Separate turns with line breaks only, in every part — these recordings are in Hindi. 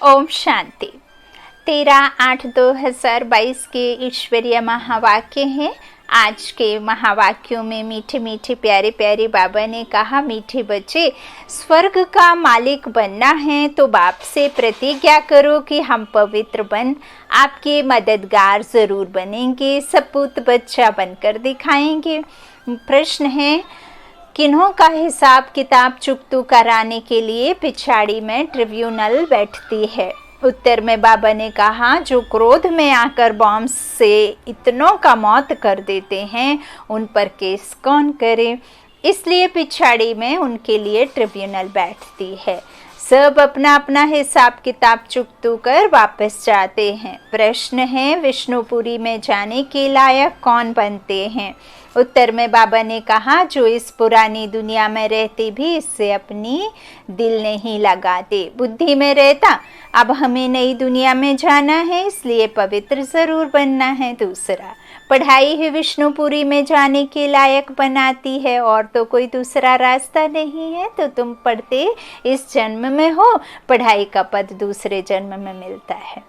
ओम शांति। 13/8/2022 के ईश्वरीय महावाक्य हैं। आज के महावाक्यों में मीठे मीठे प्यारे प्यारे बाबा ने कहा, मीठे बच्चे, स्वर्ग का मालिक बनना है तो बाप से प्रतिज्ञा करो कि हम पवित्र बन आपके मददगार जरूर बनेंगे, सपूत बच्चा बनकर दिखाएंगे। प्रश्न है, किन्हों का हिसाब किताब चुकतू कराने के लिए पिछाड़ी में ट्रिब्यूनल बैठती है? उत्तर में बाबा ने कहा, जो क्रोध में आकर बॉम्ब से इतनों का मौत कर देते हैं उन पर केस कौन करे, इसलिए पिछाड़ी में उनके लिए ट्रिब्यूनल बैठती है। सब अपना अपना हिसाब किताब चुकतू कर वापस जाते हैं। प्रश्न है, विष्णुपुरी में जाने के लायक कौन बनते हैं? उत्तर में बाबा ने कहा, जो इस पुरानी दुनिया में रहते भी इससे अपनी दिल नहीं लगाते, बुद्धि में रहता अब हमें नई दुनिया में जाना है इसलिए पवित्र जरूर बनना है। दूसरा, पढ़ाई ही विष्णुपुरी में जाने के लायक बनाती है और तो कोई दूसरा रास्ता नहीं है। तो तुम पढ़ते इस जन्म में हो, पढ़ाई का पद दूसरे जन्म में मिलता है।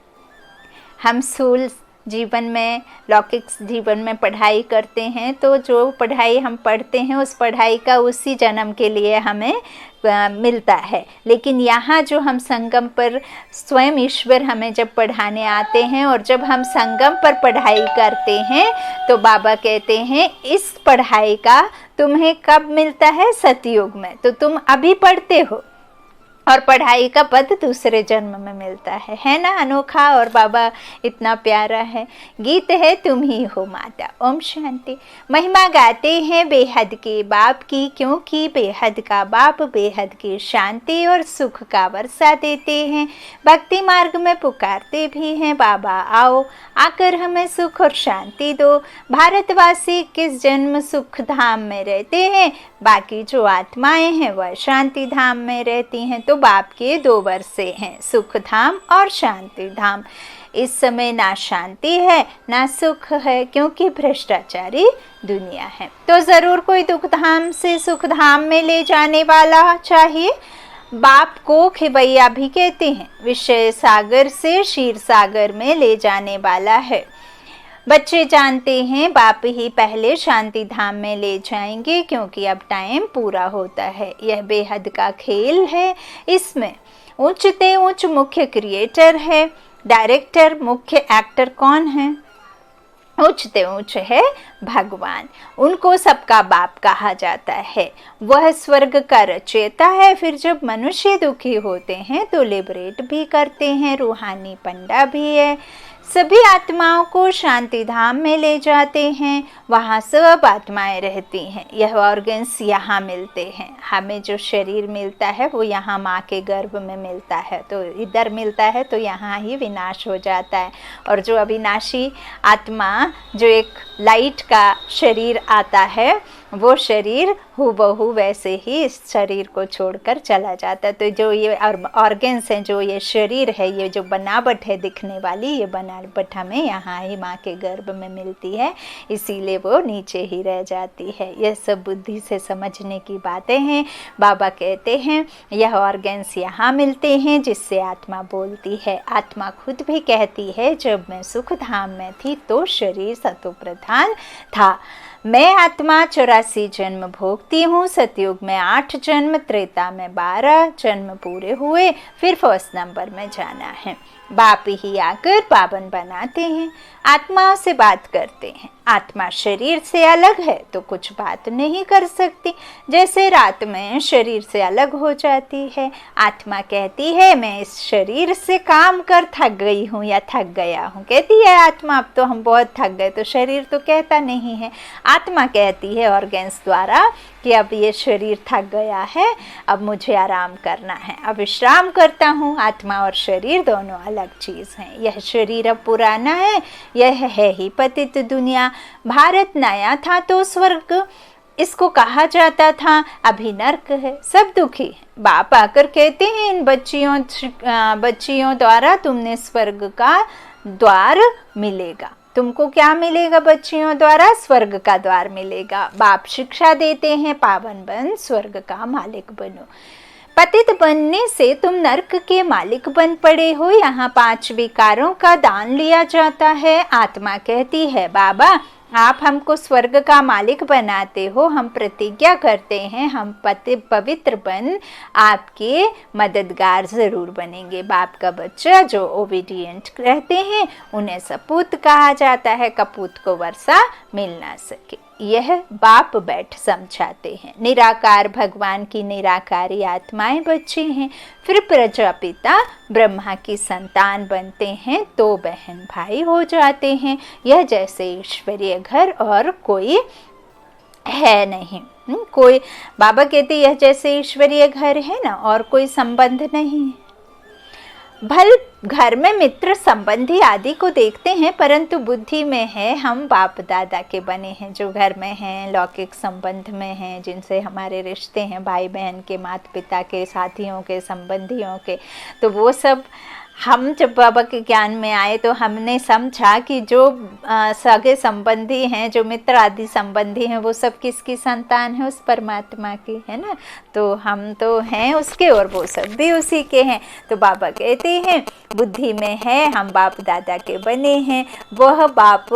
हम स्थूल जीवन में, लौकिक जीवन में पढ़ाई करते हैं तो जो पढ़ाई हम पढ़ते हैं उस पढ़ाई का उसी जन्म के लिए हमें मिलता है। लेकिन यहाँ जो हम संगम पर स्वयं ईश्वर हमें जब पढ़ाने आते हैं और जब हम संगम पर पढ़ाई करते हैं तो बाबा कहते हैं इस पढ़ाई का तुम्हें कब मिलता है? सतयुग में। तो तुम अभी पढ़ते हो और पढ़ाई का पद दूसरे जन्म में मिलता है ना? अनोखा। और बाबा इतना प्यारा है। गीत है, तुम ही हो माता। ओम शांति। महिमा गाते हैं बेहद के बाप की, क्योंकि बेहद का बाप बेहद की शांति और सुख का वर्षा देते हैं। भक्ति मार्ग में पुकारते भी हैं, बाबा आओ आकर हमें सुख और शांति दो। भारतवासी किस जन्म सुख धाम में रहते हैं, बाकी जो आत्माएं हैं वह शांति धाम में रहती हैं। तो बाप के दो वर्षे हैं, सुख धाम और शांति धाम। इस समय ना शांति है ना सुख है, क्योंकि भ्रष्टाचारी दुनिया है। तो जरूर कोई दुख धाम से सुख धाम में ले जाने वाला चाहिए। बाप को खिवैया भी कहते हैं, विषय सागर से क्षीर सागर में ले जाने वाला है। बच्चे जानते हैं बाप ही पहले शांति धाम में ले जाएंगे, क्योंकि अब टाइम पूरा होता है। यह बेहद का खेल है। इसमें ऊंचते ऊंच मुख्य क्रिएटर है। डायरेक्टर मुख्य एक्टर कौन है? ऊंचते ऊंच है भगवान। उनको सबका बाप कहा जाता है। वह स्वर्ग का रचयिता है। फिर जब मनुष्य दुखी होते हैं तो लिबरेट भी करते हैं। रूहानी पंडा भी है। सभी आत्माओं को शांति धाम में ले जाते हैं। वहाँ सब आत्माएं रहती हैं। यह ऑर्गन्स यहाँ मिलते हैं। हमें जो शरीर मिलता है वो यहाँ माँ के गर्भ में मिलता है, तो इधर मिलता है तो यहाँ ही विनाश हो जाता है। और जो अविनाशी आत्मा, जो एक लाइट का शरीर आता है, वो शरीर हूबहू वैसे ही इस शरीर को छोड़कर चला जाता है। तो जो ये ऑर्गन्स हैं, जो ये शरीर है, ये जो बनावट है दिखने वाली, ये बनावट हमें यहाँ ही माँ के गर्भ में मिलती है, इसीलिए वो नीचे ही रह जाती है। यह सब बुद्धि से समझने की बातें हैं। बाबा कहते हैं यह ऑर्गन्स यहाँ मिलते हैं जिससे आत्मा बोलती है। आत्मा खुद भी कहती है, जब मैं सुख धाम में थी तो शरीर सतो प्रधान था। मैं आत्मा 84 जन्म भोगती हूँ। सतयुग में 8 जन्म, त्रेता में 12 जन्म पूरे हुए, फिर फर्स्ट नंबर में जाना है। बाप ही आकर पावन बनाते हैं। आत्माओं से बात करते हैं। आत्मा शरीर से अलग है तो कुछ बात नहीं कर सकती। जैसे रात में शरीर से अलग हो जाती है। आत्मा कहती है मैं इस शरीर से काम कर थक गई हूँ या थक गया हूँ। कहती है आत्मा अब तो हम बहुत थक गए, तो शरीर तो कहता नहीं है। आत्मा कहती है ऑर्गन्स द्वारा कि अब ये शरीर थक गया है, अब मुझे आराम करना है, अब विश्राम करता हूँ। आत्मा और शरीर दोनों अलग चीज़ हैं। यह शरीर अब पुराना है, यह है ही पतित दुनिया। भारत नया था तो स्वर्ग इसको कहा जाता था, अभी नर्क है, सब दुखी है। बाप आकर कहते हैं इन बच्चियों द्वारा तुमने स्वर्ग का द्वार मिलेगा। तुमको क्या मिलेगा? बच्चियों द्वारा स्वर्ग का द्वार मिलेगा। बाप शिक्षा देते हैं, पावन बन स्वर्ग का मालिक बनो। पतित बनने से तुम नरक के मालिक बन पड़े हो। यहाँ 5 विकारों का दान लिया जाता है। आत्मा कहती है, बाबा आप हमको स्वर्ग का मालिक बनाते हो, हम प्रतिज्ञा करते हैं हम पवित्र बन आपके मददगार ज़रूर बनेंगे। बाप का बच्चा जो ओबीडियंट रहते हैं उन्हें सपूत कहा जाता है। कपूत को वर्षा मिल ना सके, यह बाप बैठ समझाते हैं। निराकार भगवान की निराकारी आत्माएं बच्चे हैं। फिर प्रजापिता ब्रह्मा की संतान बनते हैं, 2 बहन भाई हो जाते हैं। यह जैसे ईश्वरीय घर और कोई है नहीं। कोई बाबा कहते यह जैसे ईश्वरीय घर है ना, और कोई संबंध नहीं। भल घर में मित्र संबंधी आदि को देखते हैं, परंतु बुद्धि में है हम बाप दादा के बने हैं, जो घर में हैं, लौकिक संबंध में हैं, जिनसे हमारे रिश्ते हैं, भाई बहन के, माता पिता के, साथियों के, संबंधियों के। तो वो सब हम जब बाबा के ज्ञान में आए तो हमने समझा कि जो सगे संबंधी हैं, जो मित्र आदि संबंधी हैं, वो सब किसकी संतान है? उस परमात्मा की, है ना। तो हम तो हैं उसके और वो सब भी उसी के हैं। तो बाबा कहते हैं बुद्धि में है हम बाप दादा के बने हैं, वह बाप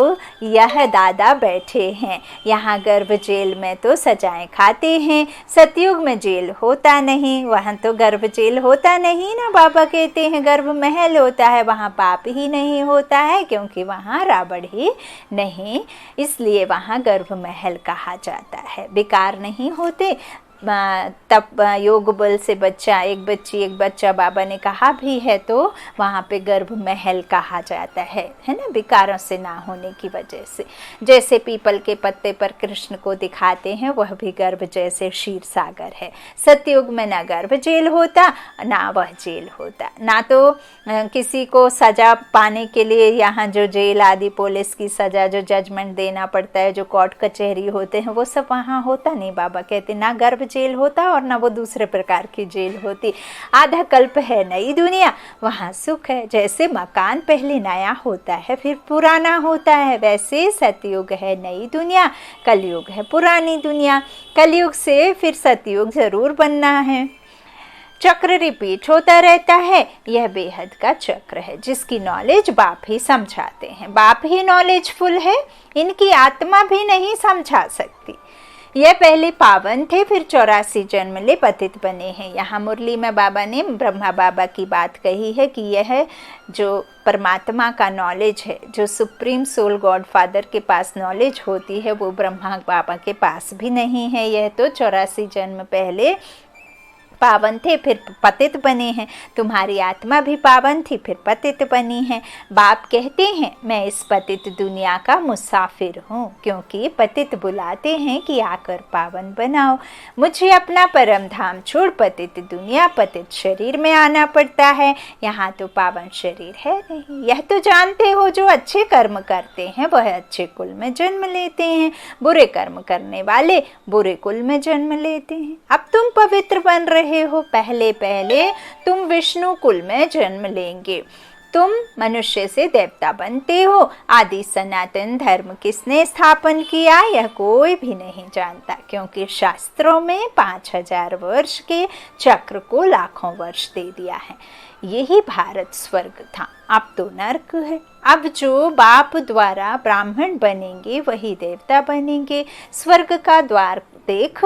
यह दादा बैठे हैं। यहाँ गर्भ जेल में तो सजाएं खाते हैं, सतयुग में जेल होता नहीं, वहाँ तो गर्भ जेल होता नहीं ना। बाबा कहते हैं गर्भ महल होता है, वहाँ पाप ही नहीं होता है, क्योंकि वहाँ रावण ही नहीं, इसलिए वहाँ गर्भ महल कहा जाता है। विकार नहीं होते। तब योग बल से बच्चा, एक बच्ची एक बच्चा बाबा ने कहा भी है, तो वहाँ पे गर्भ महल कहा जाता है ना, विकारों से ना होने की वजह से। जैसे पीपल के पत्ते पर कृष्ण को दिखाते हैं, वह भी गर्भ जैसे क्षीर सागर है। सतयुग में ना गर्भ जेल होता ना वह जेल होता, ना तो किसी को सजा पाने के लिए यहाँ जो जेल आदि पुलिस की सजा, जो जजमेंट देना पड़ता है, जो कोर्ट कचहरी होते हैं, वो सब वहाँ होता नहीं। बाबा कहते ना गर्भ जेल होता और ना वो दूसरे प्रकार की जेल होती। आधा कल्प है नई दुनिया, वहाँ सुख है। जैसे मकान पहले नया होता है फिर पुराना होता है, वैसे सतयुग है नई दुनिया, कलयुग है पुरानी दुनिया। कलयुग से फिर सतयुग जरूर बनना है। चक्र रिपीट होता रहता है, यह बेहद का चक्र है, जिसकी नॉलेज बाप ही समझाते हैं। बाप ही नॉलेजफुल है, इनकी आत्मा भी नहीं समझा सकती। यह पहले पावन थे, फिर 84 जन्म ले पतित बने हैं। यहाँ मुरली में बाबा ने ब्रह्मा बाबा की बात कही है कि यह जो परमात्मा का नॉलेज है, जो सुप्रीम सोल गॉड फादर के पास नॉलेज होती है, वो ब्रह्मा बाबा के पास भी नहीं है। यह तो 84 जन्म पहले पावन थे फिर पतित बने हैं। तुम्हारी आत्मा भी पावन थी फिर पतित बनी है। बाप कहते हैं मैं इस पतित दुनिया का मुसाफिर हूँ, क्योंकि पतित बुलाते हैं कि आकर पावन बनाओ। मुझे अपना परम धाम छोड़ पतित दुनिया, पतित शरीर में आना पड़ता है। यहाँ तो पावन शरीर है नहीं। यह तो जानते हो जो अच्छे कर्म करते हैं वह अच्छे कुल में जन्म लेते हैं, बुरे कर्म करने वाले बुरे कुल में जन्म लेते हैं। अब तुम पवित्र बन रहे हो, पहले पहले तुम विष्णु कुल में जन्म लेंगे। तुम मनुष्य से देवता बनते हो। आदि सनातन धर्म किसने स्थापन किया यह कोई भी नहीं जानता, क्योंकि शास्त्रों में 5000 वर्ष के चक्र को लाखों वर्ष दे दिया है। यही भारत स्वर्ग था, अब तो नरक है। अब जो बाप द्वारा ब्राह्मण बनेंगे वही देवता बनेंगे, स्वर्ग का द्वार देख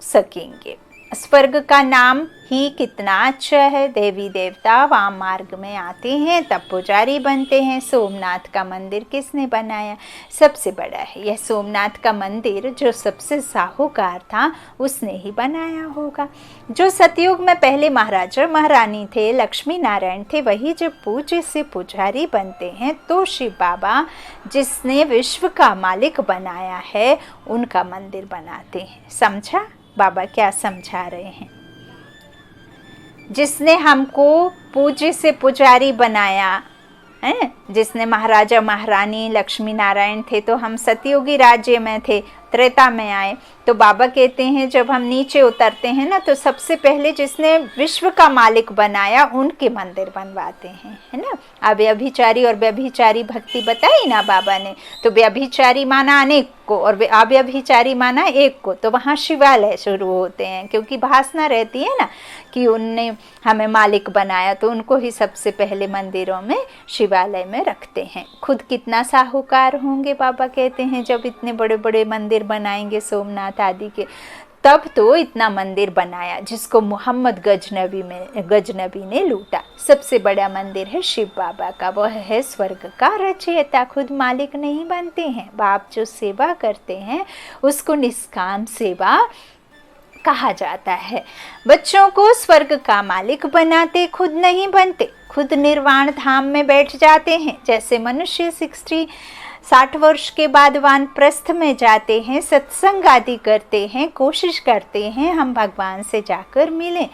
सकेंगे। स्वर्ग का नाम ही कितना अच्छा है। देवी देवता वाम मार्ग में आते हैं तब पुजारी बनते हैं। सोमनाथ का मंदिर किसने बनाया? सबसे बड़ा है यह सोमनाथ का मंदिर, जो सबसे साहूकार था उसने ही बनाया होगा। जो सतयुग में पहले महाराजा महारानी थे, लक्ष्मी नारायण थे, वही जब पूज्य से पुजारी बनते हैं तो शिव बाबा जिसने विश्व का मालिक बनाया है उनका मंदिर बनाते हैं। समझा बाबा क्या समझा रहे हैं? जिसने हमको पूज्य से पुजारी बनाया है, जिसने महाराजा महारानी लक्ष्मी नारायण थे तो हम सतयुगी राज्य में थे, त्रेता में आए तो बाबा कहते हैं जब हम नीचे उतरते हैं ना तो सबसे पहले जिसने विश्व का मालिक बनाया उनके मंदिर बनवाते हैं, है ना। अब व्यभिचारी और व्यभिचारी भक्ति बताई ना बाबा ने, तो व्यभिचारी माना अनेक को और अव्यभिचारी माना एक को, तो वहाँ शिवालय शुरू होते हैं क्योंकि भासना रहती है ना कि उनने हमें मालिक बनाया, तो उनको ही सबसे पहले मंदिरों में शिवालय में रखते हैं। खुद कितना साहूकार होंगे बाबा कहते हैं जब इतने बड़े बड़े मंदिर बनाएंगे सोमनाथ आदि के, तब तो इतना मंदिर बनाया जिसको मोहम्मद गजनबी ने लूटा। सबसे बड़ा मंदिर है शिव बाबा का, वह है स्वर्ग का रचयिता, खुद मालिक नहीं बनते हैं। बाप जो सेवा करते हैं उसको निष्काम सेवा कहा जाता है। बच्चों को स्वर्ग का मालिक बनाते, खुद नहीं बनते, खुद निर्वाण धाम में बैठ जाते हैं। जैसे मनुष्य 60 वर्ष के बाद वानप्रस्थ में जाते हैं, सत्संग आदि करते हैं, कोशिश करते हैं हम भगवान से जाकर मिलें,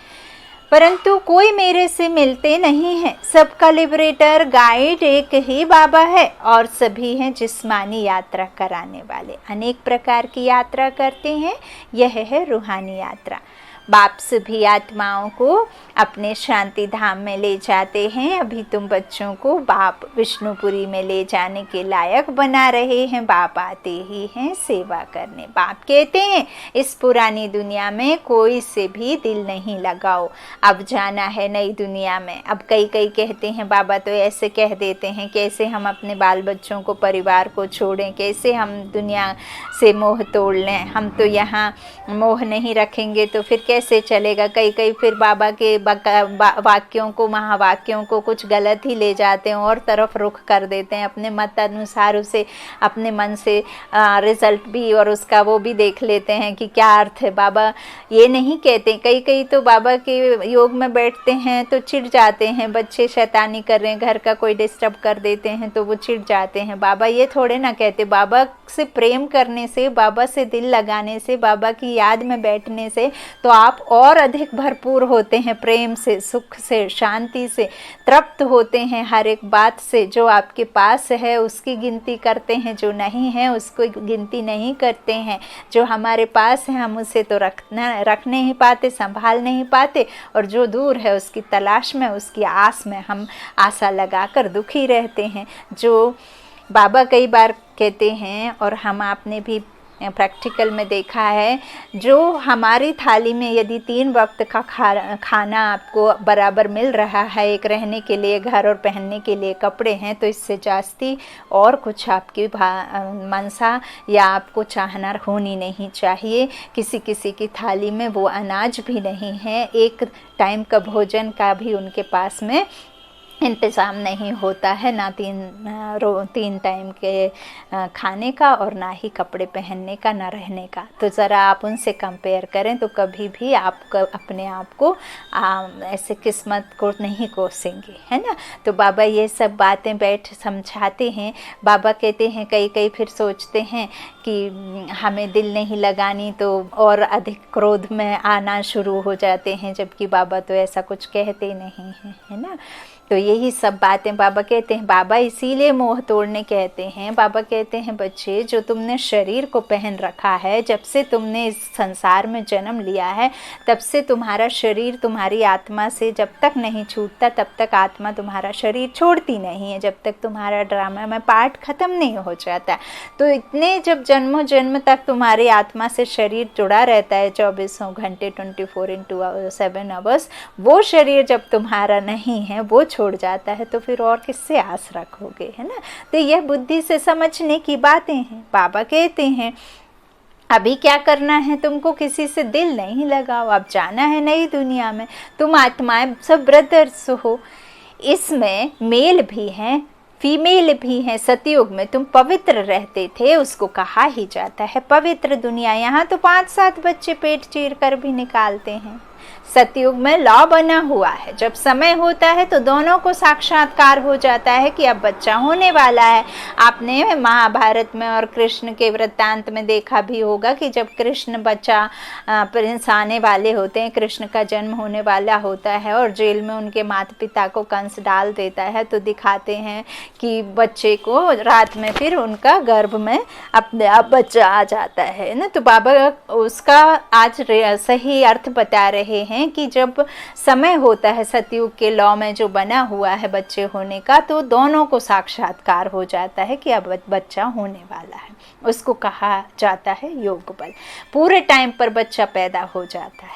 परंतु कोई मेरे से मिलते नहीं है। सबका लिबरेटर गाइड एक ही बाबा है और सभी हैं जिस्मानी यात्रा कराने वाले। अनेक प्रकार की यात्रा करते हैं, यह है रूहानी यात्रा। बाप सभी आत्माओं को अपने शांति धाम में ले जाते हैं। अभी तुम बच्चों को बाप विष्णुपुरी में ले जाने के लायक बना रहे हैं। बाप आते ही हैं सेवा करने। बाप कहते हैं इस पुरानी दुनिया में कोई से भी दिल नहीं लगाओ, अब जाना है नई दुनिया में। अब कई कहते हैं बाबा तो ऐसे कह देते हैं कैसे हम अपने बाल बच्चों को परिवार को छोड़ें, कैसे हम दुनिया से मोह तोड़ लें, हम तो यहाँ मोह नहीं रखेंगे तो फिर कैसे चलेगा। कई फिर बाबा के वाक्यों को महावाक्यों को कुछ गलत ही ले जाते हैं और तरफ रुख कर देते हैं, अपने मत अनुसार उसे अपने मन से रिजल्ट भी और उसका वो भी देख लेते हैं कि क्या अर्थ है। बाबा ये नहीं कहते, कई तो बाबा के योग में बैठते हैं तो चिढ़ जाते हैं, बच्चे शैतानी कर रहे हैं, घर का कोई डिस्टर्ब कर देते हैं तो वो चिढ़ जाते हैं। बाबा ये थोड़े ना कहते, बाबा से प्रेम करने से, बाबा से दिल लगाने से, बाबा की याद में बैठने से तो आप और अधिक भरपूर होते हैं, प्रेम से, सुख से, शांति से तृप्त होते हैं। हर एक बात से जो आपके पास है उसकी गिनती करते हैं, जो नहीं है उसको गिनती नहीं करते हैं। जो हमारे पास है हम उसे तो रख नहीं पाते, संभाल नहीं पाते, और जो दूर है उसकी तलाश में, उसकी आस में हम आशा लगाकर दुखी रहते हैं। जो बाबा कई बार कहते हैं और हम आपने भी प्रैक्टिकल में देखा है, जो हमारी थाली में यदि 3 वक्त का खाना आपको बराबर मिल रहा है, एक रहने के लिए घर और पहनने के लिए कपड़े हैं, तो इससे जास्ती और कुछ आपकी मनसा या आपको चाहना होनी नहीं चाहिए। किसी की थाली में वो अनाज भी नहीं है, एक टाइम का भोजन का भी उनके पास में इंतज़ाम नहीं होता है, ना 3 टाइम के खाने का और ना ही कपड़े पहनने का, ना रहने का। तो ज़रा आप उनसे कंपेयर करें तो कभी भी आप अपने आप को ऐसे किस्मत को नहीं कोसेंगे, है ना। तो बाबा ये सब बातें बैठ समझाते हैं। बाबा कहते हैं कई फिर सोचते हैं कि हमें दिल नहीं लगानी तो और अधिक क्रोध में आना शुरू हो जाते हैं, जबकि बाबा तो ऐसा कुछ कहते नहीं हैं, है ना। तो यही सब बातें बाबा कहते हैं। बाबा इसीलिए मोह तोड़ने कहते हैं। बाबा कहते हैं बच्चे जो तुमने शरीर को पहन रखा है, जब से तुमने इस संसार में जन्म लिया है तब से तुम्हारा शरीर तुम्हारी आत्मा से जब तक नहीं छूटता तब तक आत्मा तुम्हारा शरीर छोड़ती नहीं है, जब तक तुम्हारा ड्रामा में पार्ट ख़त्म नहीं हो जाता। तो इतने जब जन्मों जन्म तक तुम्हारी आत्मा से शरीर जुड़ा रहता है 24 घंटे 24/7 आवर्स, वो शरीर जब तुम्हारा नहीं है, वो छोड़ जाता है, तो फिर और किससे आस रखोगे, है ना। तो यह बुद्धि से समझने की बातें हैं। बाबा कहते हैं अभी क्या करना है तुमको, किसी से दिल नहीं लगाओ, अब जाना है नई दुनिया में। तुम आत्माएं सब ब्रदर्स हो, इसमें मेल भी हैं फीमेल भी हैं। सतयुग में तुम पवित्र रहते थे, उसको कहा ही जाता है पवित्र दुनिया। यहाँ तो 5-7 बच्चे पेट चीर कर भी निकालते हैं, सतयुग में लॉ बना हुआ है, जब समय होता है तो दोनों को साक्षात्कार हो जाता है कि अब बच्चा होने वाला है। आपने महाभारत में और कृष्ण के वृत्तांत में देखा भी होगा कि जब कृष्ण बच्चा प्रिंस आने वाले होते हैं, कृष्ण का जन्म होने वाला होता है और जेल में उनके माता पिता को कंस डाल देता है, तो दिखाते हैं कि बच्चे को रात में फिर उनका गर्भ में अपने आप बच्चा आ जाता है ना। तो बाबा उसका आज सही अर्थ बता रहे हैं कि जब समय होता है सतयुग के लॉ में जो बना हुआ है बच्चे होने का, तो दोनों को साक्षात्कार हो जाता है कि अब बच्चा होने वाला है। उसको कहा जाता है योग बल। पूरे टाइम पर बच्चा पैदा हो जाता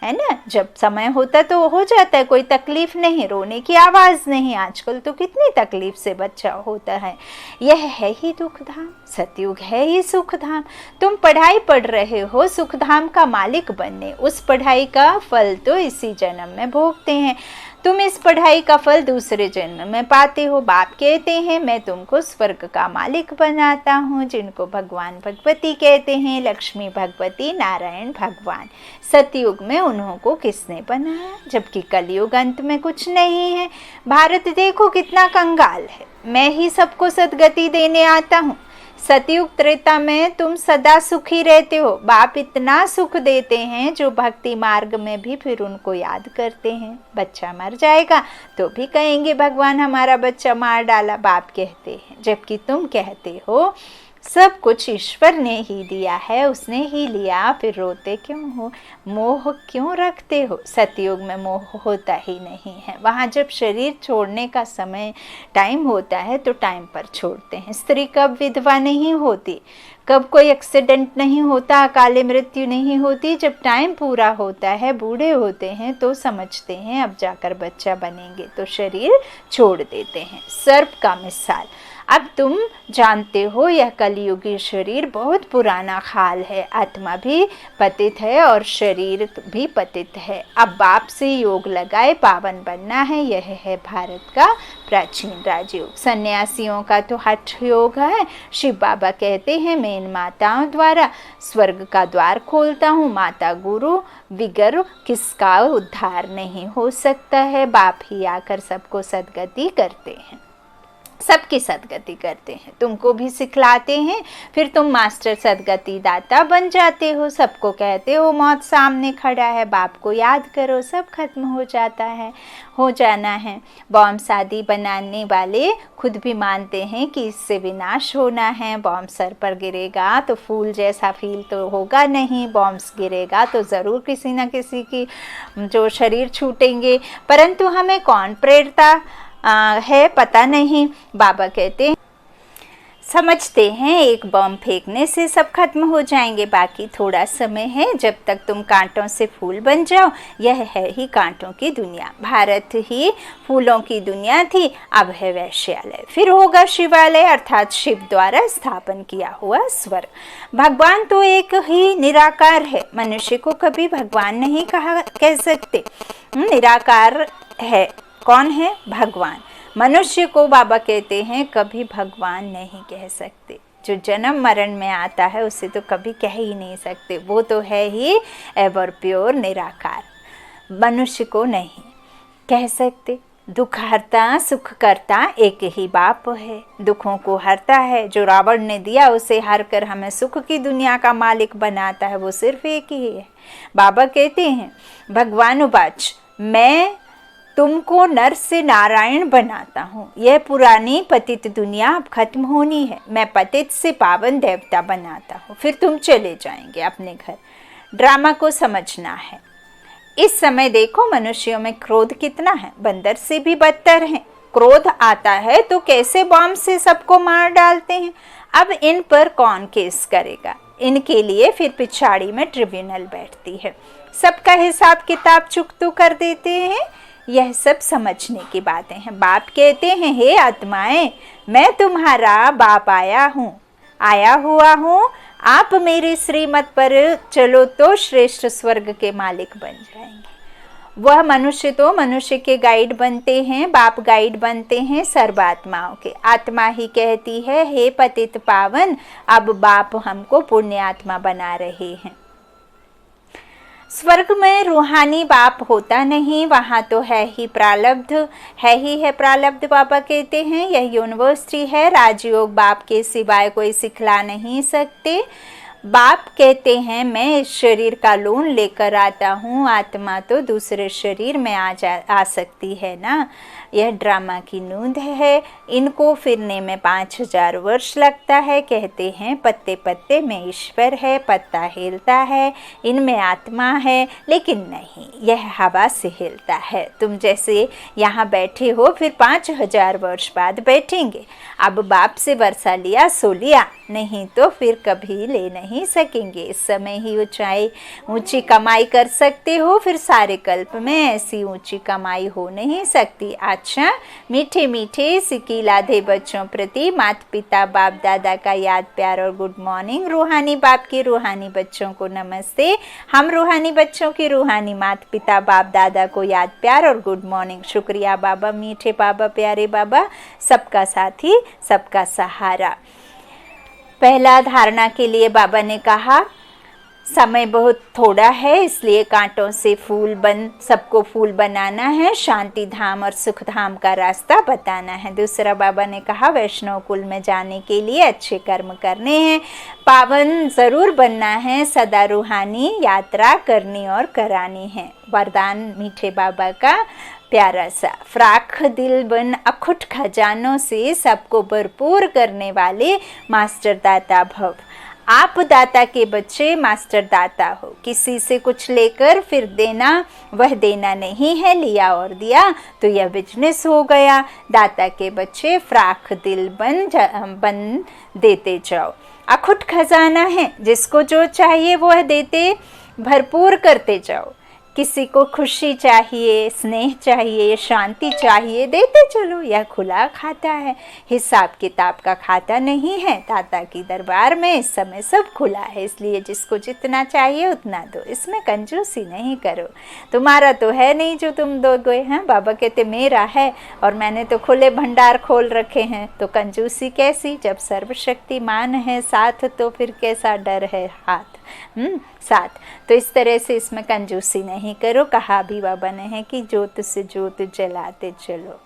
है ना। जब समय होता तो हो जाता है, कोई तकलीफ नहीं, रोने की आवाज नहीं। आजकल तो कितनी तकलीफ से बच्चा होता है। यह है ही दुखधाम, सतयुग है ही सुखधाम। तुम पढ़ाई पढ़ रहे हो सुखधाम का मालिक बनने, उस पढ़ाई का फल तो इसी जन्म में भोगते हैं। तुम इस पढ़ाई का फल दूसरे जन्म में पाते हो। बाप कहते हैं मैं तुमको स्वर्ग का मालिक बनाता हूँ, जिनको भगवान भगवती कहते हैं, लक्ष्मी भगवती नारायण भगवान। सतयुग में उन्हों को किसने बनाया, जबकि कलयुग अंत में कुछ नहीं है। भारत देखो कितना कंगाल है। मैं ही सबको सदगति देने आता हूँ। सतयुग त्रेता में तुम सदा सुखी रहते हो। बाप इतना सुख देते हैं जो भक्ति मार्ग में भी फिर उनको याद करते हैं। बच्चा मर जाएगा तो भी कहेंगे भगवान हमारा बच्चा मार डाला, बाप कहते हैं। जबकि तुम कहते हो सब कुछ ईश्वर ने ही दिया है, उसने ही लिया, फिर रोते क्यों हो, मोह क्यों रखते हो। सतयुग में मोह होता ही नहीं है। वहाँ जब शरीर छोड़ने का समय टाइम होता है तो टाइम पर छोड़ते हैं। स्त्री कब विधवा नहीं होती, कब कोई एक्सीडेंट नहीं होता, अकाले मृत्यु नहीं होती। जब टाइम पूरा होता है, बूढ़े होते हैं तो समझते हैं अब जाकर बच्चा बनेंगे, तो शरीर छोड़ देते हैं। सर्प का मिसाल। अब तुम जानते हो यह कलियुगी शरीर बहुत पुराना खाल है, आत्मा भी पतित है और शरीर भी पतित है। अब बाप से योग लगाए पावन बनना है, यह है भारत का प्राचीन राजयोग। सन्यासियों का तो हठ योग है। शिव बाबा कहते हैं मैं इन माताओं द्वारा स्वर्ग का द्वार खोलता हूँ, माता गुरु बिगर किसका उद्धार नहीं हो सकता है। बाप ही आकर सबको सदगति करते हैं, सबकी सदगति करते हैं, तुमको भी सिखलाते हैं, फिर तुम मास्टर सदगति दाता बन जाते हो। सबको कहते हो मौत सामने खड़ा है, बाप को याद करो, सब खत्म हो जाता है, हो जाना है। बॉम्ब शादी बनाने वाले खुद भी मानते हैं कि इससे विनाश होना है। बॉम्ब सर पर गिरेगा तो फूल जैसा फील तो होगा नहीं, बॉम्ब्स गिरेगा तो ज़रूर किसी न किसी की जो शरीर छूटेंगे, परंतु हमें कौन प्रेरता है पता नहीं। बाबा कहते हैं समझते हैं एक बम फेंकने से सब खत्म हो जाएंगे, बाकी थोड़ा समय है जब तक तुम कांटों से फूल बन जाओ। यह है ही कांटों की दुनिया। भारत ही फूलों की दुनिया थी, अब है वैश्यालय, फिर होगा शिवालय, अर्थात शिव द्वारा स्थापन किया हुआ स्वर्ग। भगवान तो एक ही निराकार है, मनुष्य को कभी भगवान नहीं कह सकते, निराकार है। कौन है? भगवान। मनुष्य को बाबा कहते हैं कभी भगवान नहीं कह सकते। जो जन्म मरण में आता है उसे तो कभी कह ही नहीं सकते, वो तो है ही एवर प्योर निराकार। मनुष्य को नहीं कह सकते। दुख हरता सुख करता एक ही बाप है, दुखों को हरता है। जो रावण ने दिया उसे हर कर हमें सुख की दुनिया का मालिक बनाता है, वो सिर्फ एक ही है। बाबा कहते हैं भगवान उवाच मैं तुमको नर से नारायण बनाता हूँ। यह पुरानी पतित दुनिया अब खत्म होनी है, मैं पतित से पावन देवता बनाता हूँ, फिर तुम चले जाएंगे अपने घर। ड्रामा को समझना है। इस समय देखो मनुष्यों में क्रोध कितना है, बंदर से भी बदतर है। क्रोध आता है तो कैसे बॉम्ब से सबको मार डालते हैं। अब इन पर कौन केस करेगा? इनके लिए फिर पिछाड़ी में ट्रिब्यूनल बैठती है, सबका हिसाब किताब चुकतू कर देते हैं। यह सब समझने की बातें हैं। बाप कहते हैं हे आत्माएं, मैं तुम्हारा बाप आया हुआ हूँ, आप मेरे श्रीमत पर चलो तो श्रेष्ठ स्वर्ग के मालिक बन जाएंगे। वह मनुष्य तो मनुष्य के गाइड बनते हैं, बाप गाइड बनते हैं सर्वात्माओं के। आत्मा ही कहती है हे पतित पावन, अब बाप हमको पुण्य आत्मा बना रहे हैं। स्वर्ग में रूहानी बाप होता नहीं, वहाँ तो है ही प्रारब्ध, है प्रारब्ध। बाबा कहते हैं यह यूनिवर्सिटी है, राजयोग बाप के सिवाय कोई सिखला नहीं सकते। बाप कहते हैं मैं इस शरीर का लोन लेकर आता हूँ, आत्मा तो दूसरे शरीर में आ सकती है ना। यह ड्रामा की नूंद है, इनको फिरने में 5000 वर्ष लगता है। कहते हैं पत्ते पत्ते में ईश्वर है, पत्ता हिलता है, इनमें आत्मा है, लेकिन नहीं, यह हवा से हिलता है। तुम जैसे यहाँ बैठे हो, फिर 5000 वर्ष बाद बैठेंगे। अब बाप से वर्षा लिया सो लिया, नहीं तो फिर कभी ले नहीं सकेंगे। इस समय ही ऊंची कमाई कर सकते हो, फिर सारे कल्प में ऐसी ऊंची कमाई हो नहीं सकती। अच्छा, मीठे मीठे सिकीलाधे बच्चों प्रति माता पिता बाप दादा का याद प्यार और गुड मॉर्निंग। रूहानी बाप की रूहानी बच्चों को नमस्ते। हम रूहानी बच्चों की रूहानी माता पिता बाप दादा को याद प्यार और गुड मॉर्निंग। शुक्रिया बाबा, मीठे बाबा, प्यारे बाबा, सबका साथी सबका सहारा। पहला धारणा के लिए बाबा ने कहा समय बहुत थोड़ा है, इसलिए कांटों से सबको फूल बनाना है, शांति धाम और सुख धाम का रास्ता बताना है। दूसरा बाबा ने कहा वैष्णव कुल में जाने के लिए अच्छे कर्म करने हैं, पावन जरूर बनना है, सदा रूहानी यात्रा करनी और करानी है। वरदान मीठे बाबा का प्यारा सा, फ्राख दिल बन अखुट खजानों से सबको भरपूर करने वाले मास्टर दाता भव। आप दाता के बच्चे मास्टर दाता हो, किसी से कुछ लेकर फिर देना वह देना नहीं है, लिया और दिया तो यह बिजनेस हो गया। दाता के बच्चे फ्राख दिल बन देते जाओ। अखुट खजाना है, जिसको जो चाहिए वह देते भरपूर करते जाओ। किसी को खुशी चाहिए, स्नेह चाहिए, शांति चाहिए, देते चलो। यह खुला खाता है, हिसाब किताब का खाता नहीं है। दाता की दरबार में इस समय सब खुला है, इसलिए जिसको जितना चाहिए उतना दो, इसमें कंजूसी नहीं करो। तुम्हारा तो है नहीं जो तुम दोगे हैं। बाबा कहते मेरा है और मैंने तो खुले भंडार खोल रखे हैं, तो कंजूसी कैसी? जब सर्वशक्तिमान है साथ तो फिर कैसा डर है हाथ साथ। तो इस तरह से इसमें कंजूसी नहीं करो। कहा भी बाबा ने है कि जोत से जोत जलाते चलो।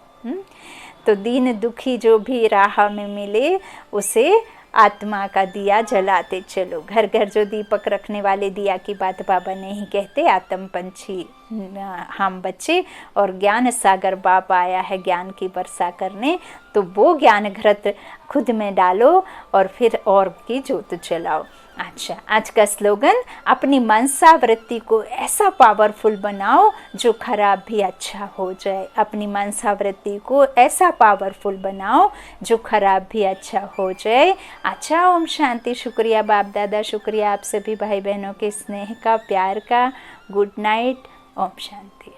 तो दीन दुखी जो भी राह में मिले उसे आत्मा का दिया जलाते चलो। घर घर जो दीपक रखने वाले दिया की बात बाबा ने ही कहते। आत्म पंछी हम बच्चे और ज्ञान सागर बाप आया है ज्ञान की वर्षा करने, तो वो ज्ञान घृत खुद में डालो और फिर और की जोत जलाओ। अच्छा, आज का स्लोगन, अपनी मनसा वृत्ति को ऐसा पावरफुल बनाओ जो खराब भी अच्छा हो जाए। अपनी मनसा वृत्ति को ऐसा पावरफुल बनाओ जो खराब भी अच्छा हो जाए। अच्छा, ओम शांति। शुक्रिया बाप दादा, शुक्रिया आप सभी भाई बहनों के स्नेह का, प्यार का। Good night, Om Shanti.